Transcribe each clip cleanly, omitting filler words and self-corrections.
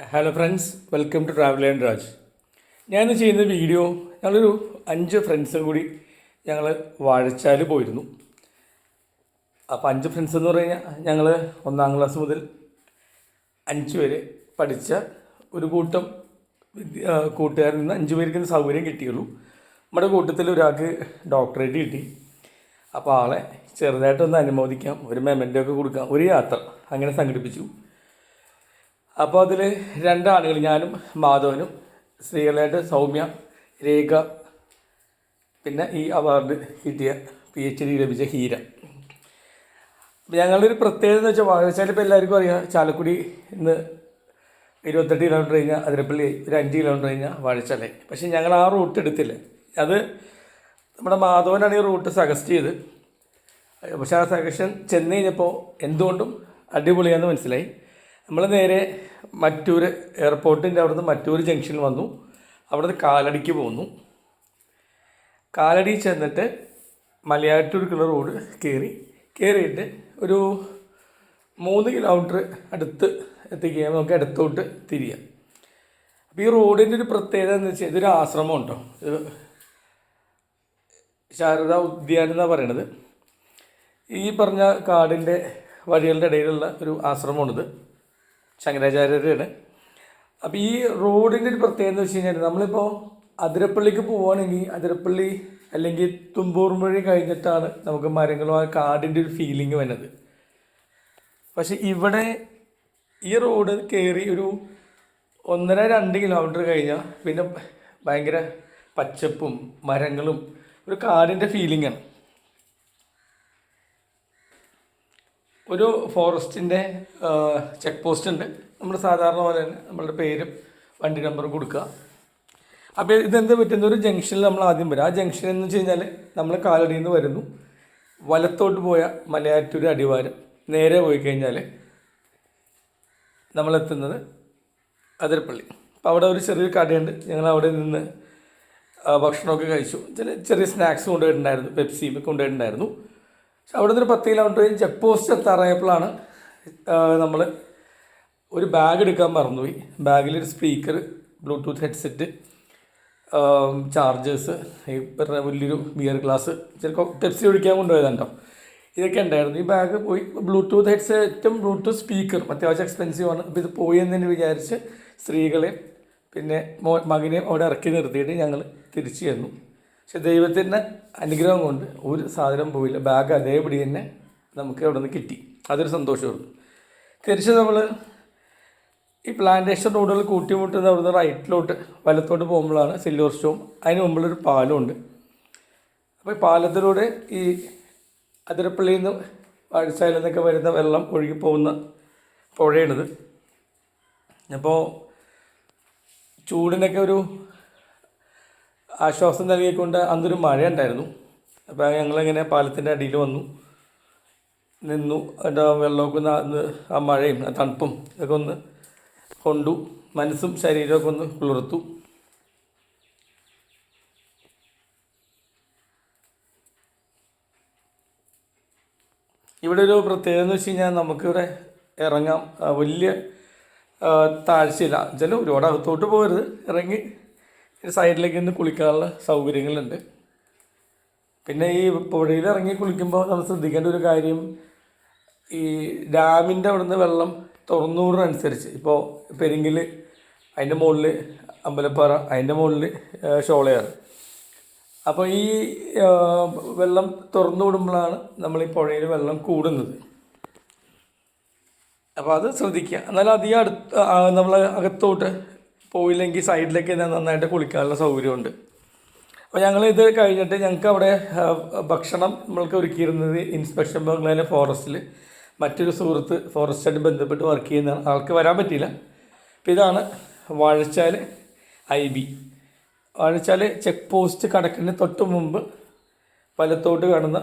Hello friends, welcome to travel and Raj. ഞാനിന്ന് ചെയ്യുന്ന video, ഞങ്ങളൊരു 5 ഫ്രണ്ട്സും കൂടി ഞങ്ങൾ വാഴച്ചാൽ പോയിരുന്നു. അപ്പോൾ 5 ഫ്രണ്ട്സ് എന്ന് പറഞ്ഞു കഴിഞ്ഞാൽ ഞങ്ങൾ 1ാം ക്ലാസ് മുതൽ 5 വരെ പഠിച്ച ഒരു കൂട്ടം കൂട്ടുകാരിൽ നിന്ന് 5 പേർക്ക് സൗകര്യം കിട്ടിയുള്ളൂ. നമ്മുടെ കൂട്ടത്തിൽ ഒരാൾക്ക് ഡോക്ടറേറ്റ് കിട്ടി. അപ്പോൾ ആളെ ചെറുതായിട്ടൊന്ന് അനുമോദിക്കാം, ഒരു മെമൻ്റോ ഒക്കെ കൊടുക്കാം, ഒരു യാത്ര അങ്ങനെ സംഘടിപ്പിച്ചു. അപ്പോൾ അതിൽ 2 ആളുകൾ, ഞാനും മാധവനും, സ്ത്രീകളായിട്ട് സൗമ്യ, രേഖ, പിന്നെ ഈ അവാർഡ് കിട്ടിയ PhD ലഭിച്ച ഹീര. ഞങ്ങളുടെ ഒരു പ്രത്യേകത എന്ന് വെച്ചാൽ വാഴച്ചാൽ ഇപ്പോൾ എല്ലാവർക്കും അറിയാം, ചാലക്കുടി ഇന്ന് 28 കിലോമീറ്റർ കഴിഞ്ഞാൽ അതിരപ്പള്ളി, ഒരു 5 കിലോമീറ്റർ കഴിഞ്ഞാൽ വാഴച്ചാലായി. പക്ഷേ ഞങ്ങൾ ആ റൂട്ട് എടുത്തില്ല. അത് നമ്മുടെ മാധവനാണ് ഈ റൂട്ട് സജസ്റ്റ് ചെയ്ത്. പക്ഷേ ആ സജഷൻ ചെന്ന് കഴിഞ്ഞപ്പോൾ എന്തുകൊണ്ടും അടിപൊളിയാണെന്ന് മനസ്സിലായി. നമ്മൾ നേരെ മറ്റൂർ എയർപോർട്ടിൻ്റെ അവിടുന്ന് മറ്റൂർ ജംഗ്ഷനിൽ വന്നു. അവിടുന്ന് കാലടിക്ക് പോന്നു. കാലടി ചെന്നിട്ട് മലയാറ്റൂർക്കുള്ള റോഡ് കയറിയിട്ട് ഒരു 3 കിലോമീറ്റർ അടുത്ത് എത്തിക്കുകയും നമുക്ക് ഇടത്തോട്ട് തിരിയാം. അപ്പോൾ ഈ റോഡിൻ്റെ ഒരു പ്രത്യേകത എന്ന് വെച്ചാൽ ഇതൊരു ആശ്രമം ഉണ്ടോ, ശാരദാ ഉദ്യാനം എന്നാണ് പറയണത്. ഈ പറഞ്ഞ കാടിൻ്റെ വഴികളുടെ ഇടയിലുള്ള ഒരു ആശ്രമമാണിത്, ശങ്കരാചാര്യരുടെയാണ്. അപ്പോൾ ഈ റോഡിൻ്റെ ഒരു പ്രത്യേകത എന്ന് വെച്ച് കഴിഞ്ഞാൽ നമ്മളിപ്പോൾ അതിരപ്പള്ളിക്ക് പോവുകയാണെങ്കിൽ അതിരപ്പള്ളി അല്ലെങ്കിൽ തുമ്പൂർ വഴി കഴിഞ്ഞിട്ടാണ് നമുക്ക് മരങ്ങളും ആ കാടിൻ്റെ ഒരു ഫീലിംഗ് വരുന്നത്. പക്ഷെ ഇവിടെ ഈ റോഡ് കയറി ഒരു 1.5-2 കിലോമീറ്റർ കഴിഞ്ഞാൽ പിന്നെ ഭയങ്കര പച്ചപ്പും മരങ്ങളും ഒരു കാടിൻ്റെ ഫീലിംഗാണ്. ഒരു ഫോറസ്റ്റിൻ്റെ ചെക്ക് പോസ്റ്റ് ഉണ്ട്. നമ്മൾ സാധാരണ പോലെ തന്നെ നമ്മളുടെ പേരും വണ്ടി നമ്പറും കൊടുക്കുക. അപ്പോൾ ഇതെന്താ പറ്റുന്ന ഒരു ജംഗ്ഷനിൽ നമ്മൾ ആദ്യം വരും. ആ ജംഗ്ഷൻ എന്ന് വെച്ച് കഴിഞ്ഞാൽ നമ്മൾ കാലടിയിൽ നിന്ന് വരുന്നു, വലത്തോട്ട് പോയ മലയാറ്റൂർ അടിവാരം നേരെ പോയി കഴിഞ്ഞാൽ നമ്മളെത്തുന്നത് അതിരപ്പള്ളി. അപ്പോൾ അവിടെ ഒരു ചെറിയൊരു കടയുണ്ട്. ഞങ്ങൾ അവിടെ നിന്ന് ഭക്ഷണമൊക്കെ കഴിച്ചു. ചെറിയ സ്നാക്സ് കൊണ്ടുപോയിട്ടുണ്ടായിരുന്നു, പെപ്സിയും കൊണ്ടുപോയിട്ടുണ്ടായിരുന്നു. അവിടെ നിന്ന് 10 കിലോമീറ്റർ കഴിഞ്ഞ് ചെക്ക് പോസ്റ്റ് എത്താറായപ്പോഴാണ് നമ്മൾ ഒരു ബാഗ് എടുക്കാൻ മറന്നുപോയി. ബാഗിലൊരു സ്പീക്കർ, ബ്ലൂടൂത്ത് ഹെഡ്സെറ്റ്, ചാർജേഴ്സ്, ഈ പറഞ്ഞ വലിയൊരു ബിയർ ഗ്ലാസ്, ചിലപ്പോൾ പെപ്സി ഒഴിക്കാൻ കൊണ്ടുപോയതുണ്ടോ, ഇതൊക്കെ ഉണ്ടായിരുന്നു. ഈ ബാഗ് പോയി. ബ്ലൂടൂത്ത് ഹെഡ്സെറ്റും ബ്ലൂടൂത്ത് സ്പീക്കറും അത്യാവശ്യം എക്സ്പെൻസീവാണ്. അപ്പോൾ ഇത് പോയി എന്ന് വിചാരിച്ച് സ്ത്രീകളെ പിന്നെ മകനെയും അവിടെ ഇറക്കി നിർത്തിയിട്ട് ഞങ്ങൾ തിരിച്ചു ചെന്നു. പക്ഷെ ദൈവത്തിൻ്റെ അനുഗ്രഹം കൊണ്ട് ഒരു സാധനം പോയില്ല. ബാഗ് അതേപടി തന്നെ നമുക്ക് അവിടെ നിന്ന് കിട്ടി. അതൊരു സന്തോഷമായിരുന്നു. തിരിച്ച് നമ്മൾ ഈ പ്ലാന്റേഷൻ റോഡുകൾ കൂട്ടിമുട്ടുന്ന അവിടുന്ന് റൈറ്റിലോട്ട് വലത്തോട്ട് പോകുമ്പോഴാണ് സിൽവർ സ്റ്റോം. അതിന് മുമ്പിലൊരു പാലമുണ്ട്. അപ്പോൾ ഈ പാലത്തിലൂടെ ഈ അതിരപ്പള്ളിയിൽ നിന്ന് വാഴച്ചാലിൽ നിന്നൊക്കെ വരുന്ന വെള്ളം ഒഴുകി പോകുന്ന പുഴയാണിത്. അപ്പോൾ ചൂടിനൊക്കെ ഒരു ആശ്വാസം നൽകിക്കൊണ്ട് അന്നൊരു മഴ ഉണ്ടായിരുന്നു. അപ്പോൾ ഞങ്ങളിങ്ങനെ പാലത്തിൻ്റെ അടിയിൽ നിന്നു. അതിൻ്റെ വെള്ളമൊക്കെ ഒന്ന് ആ മഴയും ആ തണുപ്പും ഇതൊക്കെ ഒന്ന് കൊണ്ടു, മനസ്സും ശരീരമൊക്കെ ഒന്ന് കുളിർത്തു. ഇവിടെ ഒരു പ്രത്യേകത എന്ന് വെച്ച് കഴിഞ്ഞാൽ നമുക്കിവിടെ ഇറങ്ങാം. വലിയ താഴ്ചയില്ല, ചില ഒരുപാട് അകത്തോട്ട് പോകരുത്, ഇറങ്ങി സൈഡിലേക്ക് നിന്ന് കുളിക്കാനുള്ള സൗകര്യങ്ങളുണ്ട്. പിന്നെ ഈ പുഴയിൽ ഇറങ്ങി കുളിക്കുമ്പോൾ നമ്മൾ ശ്രദ്ധിക്കേണ്ട ഒരു കാര്യം, ഈ ഡാമിൻ്റെ അവിടെ നിന്ന് വെള്ളം തുറന്നുവിടുന്നതനുസരിച്ച്, ഇപ്പോൾ പെരിങ്കിൽ അതിൻ്റെ മുകളിൽ അമ്പലപ്പാറ, അതിൻ്റെ മുകളിൽ ഷോളയാർ. അപ്പോൾ ഈ വെള്ളം തുറന്നു വിടുമ്പോഴാണ് നമ്മൾ ഈ പുഴയിൽ വെള്ളം കൂടുന്നത്. അപ്പോൾ അത് ശ്രദ്ധിക്കുക. എന്നാലും അധികം നമ്മൾ അകത്തോട്ട് പോയില്ലെങ്കിൽ സൈഡിലേക്ക് നന്നായിട്ട് കുളിക്കാനുള്ള സൗകര്യമുണ്ട്. അപ്പോൾ ഞങ്ങളിത് കഴിഞ്ഞിട്ട് ഞങ്ങൾക്ക് അവിടെ ഭക്ഷണം നമ്മൾക്ക് ഒരുക്കിയിരുന്നത് ഇൻസ്പെക്ഷൻ ബംഗ്ലാവിലെ ഫോറസ്റ്റിൽ മറ്റൊരു സുഹൃത്ത് ഫോറസ്റ്റായിട്ട് ബന്ധപ്പെട്ട് വർക്ക് ചെയ്യുന്ന ആൾക്ക് വരാൻ പറ്റിയില്ല. അപ്പോൾ ഇതാണ് Vazhachal IB. Vazhachal check post കടക്കുന്നതിന് തൊട്ട് മുമ്പ് വലത്തോട്ട് കാണുന്ന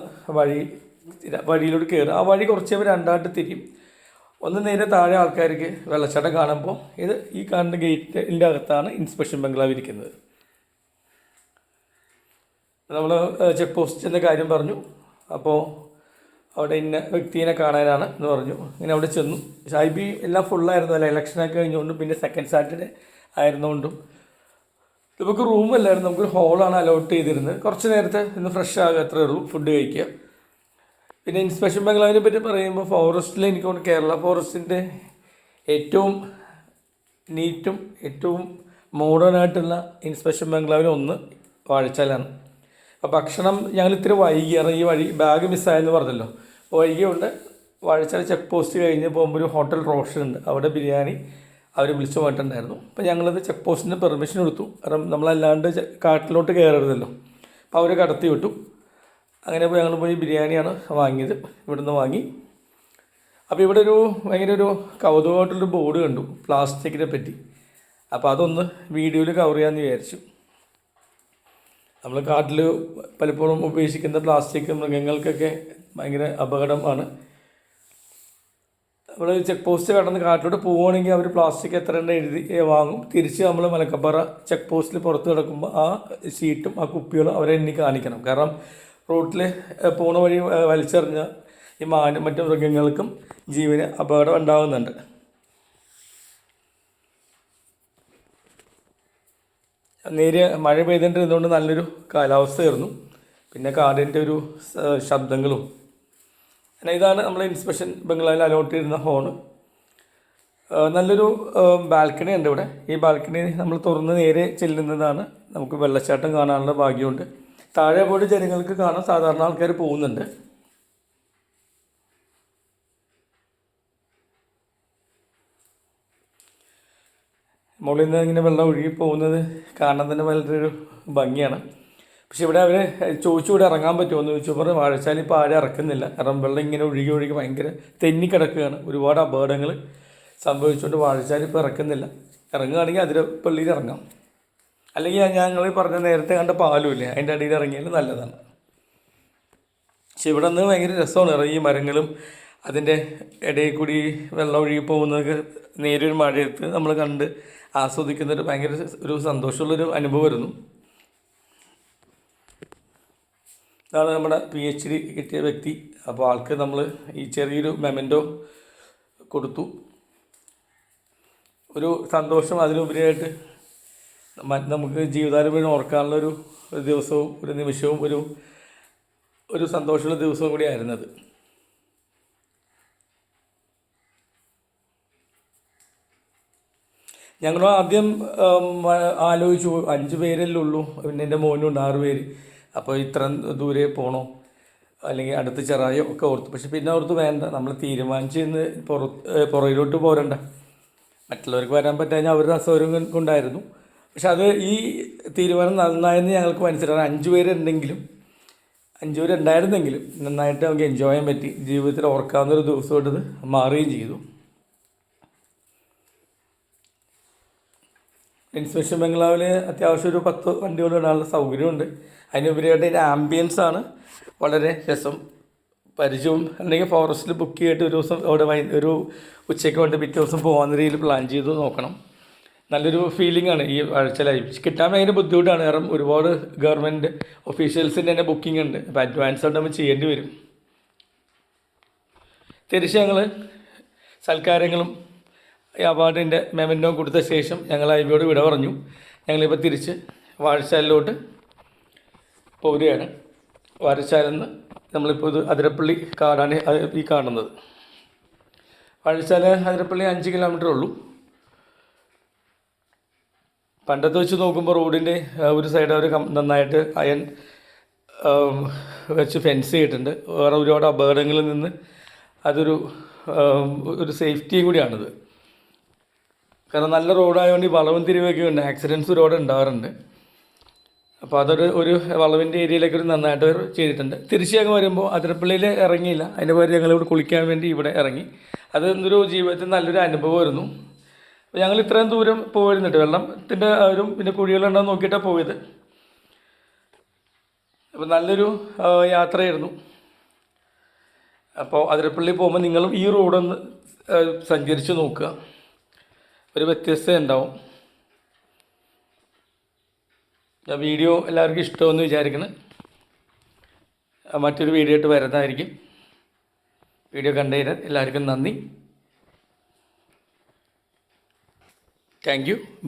വഴിയിലോട്ട് കയറുക. ആ വഴി കുറച്ച് 2ആയിട്ട് തിരിയും. ഒന്ന് നേരെ താഴെ ആൾക്കാർക്ക് വെള്ളച്ചാട്ടം കാണുമ്പോൾ ഇത് ഈ കാണുന്ന ഗേറ്റിൻ്റെ അകത്താണ് ഇൻസ്പെക്ഷൻ ബംഗ്ലാവ് ഇരിക്കുന്നത്. നമ്മൾ ചെക്ക് പോസ്റ്റിൻ്റെ കാര്യം പറഞ്ഞു. അപ്പോൾ അവിടെ ഇന്ന വ്യക്തിയെ കാണാനാണ് എന്ന് പറഞ്ഞു. ഇങ്ങനെ അവിടെ ചെന്നു. ഷായിബി എല്ലാം ഫുള്ളായിരുന്നു, അല്ല ഇലക്ഷനൊക്കെ കഴിഞ്ഞുകൊണ്ടും പിന്നെ സെക്കൻഡ് സാറ്റർഡേ ആയിരുന്നുകൊണ്ടും നമുക്ക് റൂമല്ലായിരുന്നു, നമുക്കൊരു ഹോളാണ് അലോട്ട് ചെയ്തിരുന്നത്. കുറച്ച് നേരത്തെ ഒന്ന് ഫ്രഷ് ആകുക, അത്രേ ഉള്ളൂ, ഫുഡ് കഴിക്കുക. പിന്നെ ഇൻസ്പെക്ഷൻ ബംഗ്ലാവിനെ പറ്റി പറയുമ്പോൾ ഫോറസ്റ്റിൽ എനിക്ക് തോന്നുന്നു കേരള ഫോറസ്റ്റിൻ്റെ ഏറ്റവും നീറ്റും ഏറ്റവും മോഡേൺ ആയിട്ടുള്ള ഇൻസ്പെക്ഷൻ ബംഗ്ലാവിൽ ഒന്ന് വാഴച്ചാലാണ്. അപ്പോൾ ഭക്ഷണം ഞങ്ങൾ ഇത്തിരി വൈകിയാണ്, ഈ വഴി ബാഗ് മിസ്സായെന്ന് പറഞ്ഞല്ലോ, വൈകിയുണ്ട്. വാഴച്ചാൽ ചെക്ക് പോസ്റ്റ് കഴിഞ്ഞ് പോകുമ്പോൾ ഒരു ഹോട്ടൽ റോഷൻ ഉണ്ട്, അവിടെ ബിരിയാണി അവർ വിളിച്ചു പോയിട്ടുണ്ടായിരുന്നു. അപ്പോൾ ഞങ്ങളത് ചെക്ക് പോസ്റ്റിന് പെർമിഷൻ എടുത്തു, കാരണം നമ്മളല്ലാണ്ട് കാട്ടിലോട്ട് കയറരുതല്ലോ. അപ്പോൾ അവർ കടത്തി വിട്ടു. അങ്ങനെ പോയി ഞങ്ങൾ പോയി ബിരിയാണിയാണ് വാങ്ങിയത്, ഇവിടുന്ന് വാങ്ങി. അപ്പോൾ ഇവിടെ ഭയങ്കര ഒരു കൗതുകമായിട്ടുള്ളൊരു ബോർഡ് കണ്ടു പ്ലാസ്റ്റിക്കിനെ പറ്റി. അപ്പോൾ അതൊന്ന് വീഡിയോയിൽ കവർ ചെയ്യാമെന്ന് വിചാരിച്ചു. നമ്മൾ കാട്ടിൽ പലപ്പോഴും ഉപേക്ഷിക്കുന്ന പ്ലാസ്റ്റിക് മൃഗങ്ങൾക്കൊക്കെ ഭയങ്കര അപകടമാണ്. നമ്മൾ ചെക്ക് പോസ്റ്റ് കടന്ന് കാട്ടിലോട്ട് പോവുകയാണെങ്കിൽ അവർ പ്ലാസ്റ്റിക് എത്ര എണ്ണം എഴുതി വാങ്ങും. തിരിച്ച് നമ്മൾ മലക്കപ്പാറ ചെക്ക് പോസ്റ്റിൽ പുറത്ത് കിടക്കുമ്പോൾ ആ ഷീറ്റും ആ കുപ്പികളും അവരെ എണ്ണി കാണിക്കണം. കാരണം റോട്ടിൽ പോണ വഴി വലിച്ചെറിഞ്ഞ ഈ മാനും മറ്റു മൃഗങ്ങൾക്കും ജീവന് അപകടം ഉണ്ടാകുന്നുണ്ട്. നേരിയ മഴ പെയ്തിട്ടിരുന്നുകൊണ്ട് നല്ലൊരു കാലാവസ്ഥയായിരുന്നു. പിന്നെ കാടിൻ്റെ ഒരു ശബ്ദങ്ങളും. പിന്നെ ഇതാണ് നമ്മൾ ഇൻസ്പെക്ഷൻ ബംഗ്ലാവിൽ അലോട്ട് ചെയ്യുന്ന ഹോള്. നല്ലൊരു ബാൽക്കണി ഉണ്ട് ഇവിടെ. ഈ ബാൽക്കണി നമ്മൾ തുറന്ന് നേരെ ചെല്ലുന്നതാണ്. നമുക്ക് വെള്ളച്ചാട്ടം കാണാനുള്ള ഭാഗ്യമുണ്ട്. താഴെ പോയിട്ട് ജനങ്ങൾക്ക് കാണാൻ സാധാരണ ആൾക്കാർ പോകുന്നുണ്ട്. മുകളിൽ നിന്ന് ഇങ്ങനെ വെള്ളം ഒഴുകി പോകുന്നത് കാണാൻ തന്നെ വളരെ ഭംഗിയാണ്. പക്ഷെ ഇവിടെ അവർ ചോദിച്ചു ഇവിടെ ഇറങ്ങാൻ പറ്റുമോ എന്ന് ചോദിച്ചപ്പോൾ വാഴച്ചാൽ ഇപ്പോൾ ആരും ഇറക്കുന്നില്ല. കാരണം വെള്ളം ഇങ്ങനെ ഒഴുകി ഭയങ്കര തെന്നിക്കിടക്കുകയാണ്. ഒരുപാട് അപകടങ്ങൾ സംഭവിച്ചുകൊണ്ട് വാഴച്ചാൽ ഇപ്പോൾ ഇറക്കുന്നില്ല. ഇറങ്ങുകയാണെങ്കിൽ അതിരപ്പള്ളിയിൽ ഇറങ്ങാം, അല്ലെങ്കിൽ ഞങ്ങൾ പറഞ്ഞ നേരത്തെ കണ്ട പാലുമില്ലേ അതിൻ്റെ അടിയിൽ ഇറങ്ങിയാൽ നല്ലതാണ്. പക്ഷെ ഇവിടെ നിന്ന് ഭയങ്കര രസമാണ്. ഈ മരങ്ങളും അതിൻ്റെ ഇടയിൽ കൂടി വെള്ളം ഒഴുകി പോകുന്നതൊക്കെ നേരിയൊരു മഴയത്ത് നമ്മൾ കണ്ട് ആസ്വദിക്കുന്നൊരു ഭയങ്കര ഒരു സന്തോഷമുള്ളൊരു അനുഭവമായിരുന്നു. ഇതാണ് നമ്മുടെ PhD കിട്ടിയ വ്യക്തി. അപ്പോൾ ആൾക്ക് നമ്മൾ ഈ ചെറിയൊരു മെമൻറ്റോ കൊടുത്തു. ഒരു സന്തോഷം, അതിലുപരിയായിട്ട് നമുക്ക് ജീവിതാനുഭവം ഓർക്കാനുള്ളൊരു ദിവസവും ഒരു നിമിഷവും ഒരു സന്തോഷമുള്ള ദിവസവും കൂടിയായിരുന്നത്. ഞങ്ങൾ ആദ്യം ആലോചിച്ചു 5 പേരല്ലേ ഉള്ളൂ, പിന്നെ എൻ്റെ മോനുണ്ട് 6 പേര്. അപ്പോൾ ഇത്ര ദൂരെ പോകണോ അല്ലെങ്കിൽ അടുത്ത് ചെറായോ ഒക്കെ ഓർത്തു. പക്ഷെ പിന്നെ ഓർത്ത് വേണ്ട, നമ്മൾ തീരുമാനിച്ച് പുറകിലോട്ട് പോരണ്ട. മറ്റുള്ളവർക്ക് വരാൻ പറ്റാഞ്ഞാൽ അവരുടെ അസൗകര്യം കൊണ്ടായിരുന്നു. പക്ഷെ അത് ഈ തീരുമാനം നന്നായെന്ന് ഞങ്ങൾക്ക് മനസ്സിലായി. 5 പേരുണ്ടെങ്കിലും 5 പേരുണ്ടായിരുന്നെങ്കിലും നന്നായിട്ട് നമുക്ക് എൻജോയ് ചെയ്യാൻ പറ്റി. ജീവിതത്തിൽ ഓർക്കാവുന്നൊരു ദിവസമായിട്ട് ഇത് മാറുകയും ചെയ്തു. ഇൻസ്പെക്ഷൻ ബംഗ്ലാവിൽ അത്യാവശ്യം ഒരു 10 വണ്ടികൾ ഇടാനുള്ള സൗകര്യമുണ്ട്. അതിനുപരിയായിട്ട് അതിൻ്റെ ആംബിയൻസാണ് വളരെ രസം. പരിചയവും അല്ലെങ്കിൽ ഫോറസ്റ്റിൽ ബുക്ക് ചെയ്തിട്ട് ഒരു ദിവസം അവിടെ ഒരു ഉച്ചയ്ക്ക് വേണ്ടി പിറ്റേ ദിവസം പോകാവുന്ന രീതിയിൽ പ്ലാൻ ചെയ്ത് നോക്കണം. നല്ലൊരു ഫീലിംഗാണ് ഈ വാഴച്ചാലായി. കിട്ടാൻ ഭയങ്കര ബുദ്ധിമുട്ടാണ്. കാരണം ഒരുപാട് ഗവൺമെൻറ് ഒഫീഷ്യൽസിൻ്റെ തന്നെ ബുക്കിംഗ് ഉണ്ട്. അപ്പോൾ അഡ്വാൻസ് ആയിട്ട് നമ്മൾ ചെയ്യേണ്ടി വരും. തിരിച്ച് ഞങ്ങൾ സൽക്കാരങ്ങളും ഈ അവാർഡിൻ്റെ മെമൻറ്റോ കൊടുത്ത ശേഷം ഞങ്ങൾ അയ്യോട് വിട പറഞ്ഞു. ഞങ്ങളിപ്പോൾ തിരിച്ച് വാഴച്ചാലിലോട്ട് പോരുകയാണ്. വാഴച്ചാലിൽ നിന്ന് നമ്മളിപ്പോൾ ഇത് അതിരപ്പള്ളി കാടാണ് ഈ കാണുന്നത്. വാഴച്ചാൽ അതിരപ്പള്ളി 5 കിലോമീറ്റർ ഉള്ളൂ. പണ്ടത്തെ വെച്ച് നോക്കുമ്പോൾ റോഡിൻ്റെ ഒരു സൈഡ് അവർ നന്നായിട്ട് അയൺ വെച്ച് ഫെൻസ് ചെയ്തിട്ടുണ്ട്. വേറെ ഒരുപാട് അപകടങ്ങളിൽ നിന്ന് ഒരു സേഫ്റ്റിയും കൂടിയാണിത്. കാരണം നല്ല റോഡായതുകൊണ്ട് ഈ വളവും തിരിവൊക്കെ ഉണ്ട്, ആക്സിഡൻറ്റ്സ് ഒരുപാട് ഉണ്ടാകാറുണ്ട്. അപ്പോൾ ഒരു വളവിൻ്റെ ഏരിയയിലേക്ക് നന്നായിട്ട് ചെയ്തിട്ടുണ്ട്. തിരിച്ച് ഞങ്ങൾ വരുമ്പോൾ അതിരപ്പള്ളിയിൽ ഇറങ്ങിയില്ല. അതിൻ്റെ പകരം ഞങ്ങളിവിടെ കുളിക്കാൻ വേണ്ടി ഇവിടെ ഇറങ്ങി. അതൊരു ജീവിതത്തിൽ നല്ലൊരു അനുഭവമായിരുന്നു. അപ്പോൾ ഞങ്ങൾ ഇത്രയും ദൂരം പോയിരുന്നിട്ട് വെള്ളത്തിൻ്റെ പിന്നെ കുഴികളുണ്ടെന്ന് നോക്കിയിട്ടാണ് പോയത്. അപ്പോൾ നല്ലൊരു യാത്രയായിരുന്നു. അപ്പോൾ അതിരപ്പള്ളി പോകുമ്പോൾ നിങ്ങളും ഈ റോഡൊന്ന് സഞ്ചരിച്ച് നോക്കുക, ഒരു വ്യത്യസ്തത ഉണ്ടാവും. വീഡിയോ എല്ലാവർക്കും ഇഷ്ടമെന്ന് വിചാരിക്കണം. മറ്റൊരു വീഡിയോ ആയിട്ട് വരുന്നതായിരിക്കും. വീഡിയോ കണ്ടതിന് എല്ലാവർക്കും നന്ദി. Thank you. ബൈ.